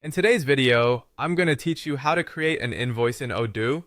In today's video, I'm going to teach you how to create an invoice in Odoo,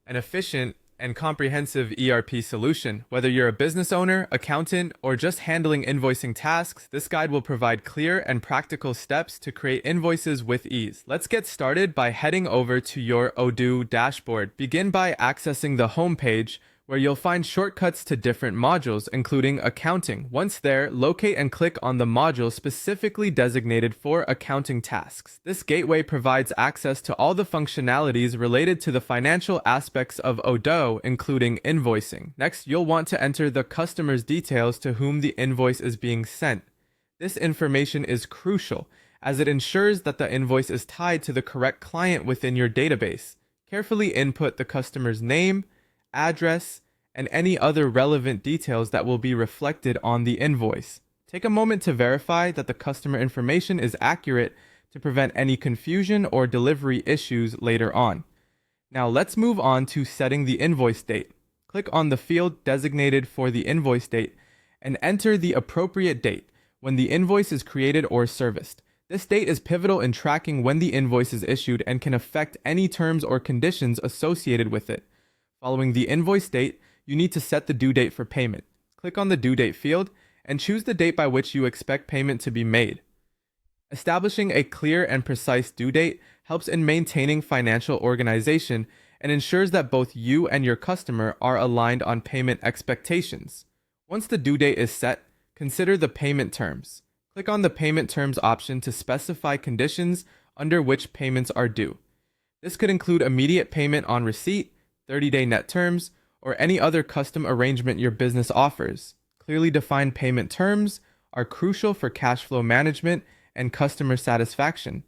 an efficient and comprehensive ERP solution. Whether you're a business owner, accountant, or just handling invoicing tasks, this guide will provide clear and practical steps to create invoices with ease. Let's get started by heading over to your Odoo dashboard. Begin by accessing the home page, where you'll find shortcuts to different modules, including accounting. Once there, locate and click on the module specifically designated for accounting tasks. This gateway provides access to all the functionalities related to the financial aspects of Odoo, including invoicing. Next, you'll want to enter the customer's details to whom the invoice is being sent. This information is crucial, as it ensures that the invoice is tied to the correct client within your database. Carefully input the customer's name, address, and any other relevant details that will be reflected on the invoice. Take a moment to verify that the customer information is accurate to prevent any confusion or delivery issues later on. Now let's move on to setting the invoice date. Click on the field designated for the invoice date and enter the appropriate date when the invoice is created or serviced. This date is pivotal in tracking when the invoice is issued and can affect any terms or conditions associated with it. Following the invoice date, you need to set the due date for payment. Click on the due date field and choose the date by which you expect payment to be made. Establishing a clear and precise due date helps in maintaining financial organization and ensures that both you and your customer are aligned on payment expectations. Once the due date is set, consider the payment terms. Click on the payment terms option to specify conditions under which payments are due. This could include immediate payment on receipt, 30-day net terms, or any other custom arrangement your business offers. Clearly defined payment terms are crucial for cash flow management and customer satisfaction.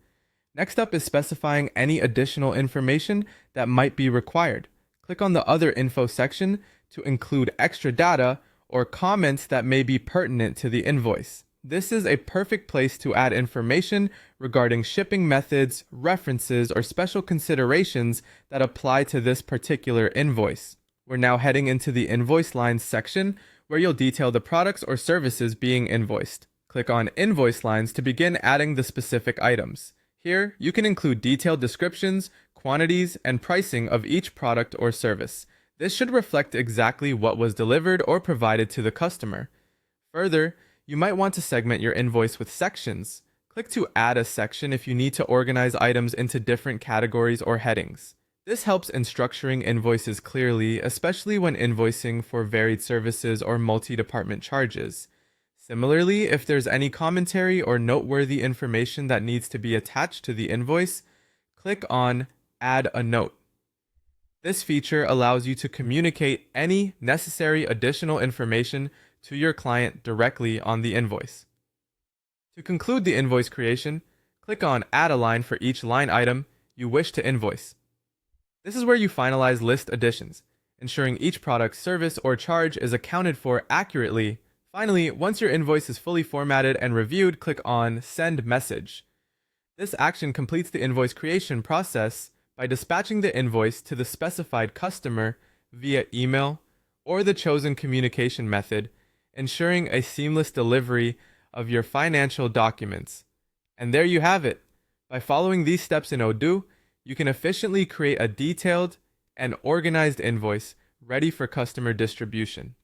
Next up is specifying any additional information that might be required. Click on the Other Info section to include extra data or comments that may be pertinent to the invoice. This is a perfect place to add information regarding shipping methods, references, or special considerations that apply to this particular invoice. We're now heading into the invoice lines section, where you'll detail the products or services being invoiced. Click on Invoice Lines to begin adding the specific items. Here, you can include detailed descriptions, quantities, and pricing of each product or service. This should reflect exactly what was delivered or provided to the customer. Further, you might want to segment your invoice with sections. Click to add a section if you need to organize items into different categories or headings. This helps in structuring invoices clearly, especially when invoicing for varied services or multi-department charges. Similarly, if there's any commentary or noteworthy information that needs to be attached to the invoice, click on Add a Note. This feature allows you to communicate any necessary additional information to your client directly on the invoice. To conclude the invoice creation, click on Add a Line for each line item you wish to invoice. This is where you finalize list additions, ensuring each product, service, or charge is accounted for accurately. Finally, once your invoice is fully formatted and reviewed, click on Send Message. This action completes the invoice creation process by dispatching the invoice to the specified customer via email or the chosen communication method, ensuring a seamless delivery of your financial documents. And there you have it. By following these steps in Odoo, you can efficiently create a detailed and organized invoice ready for customer distribution.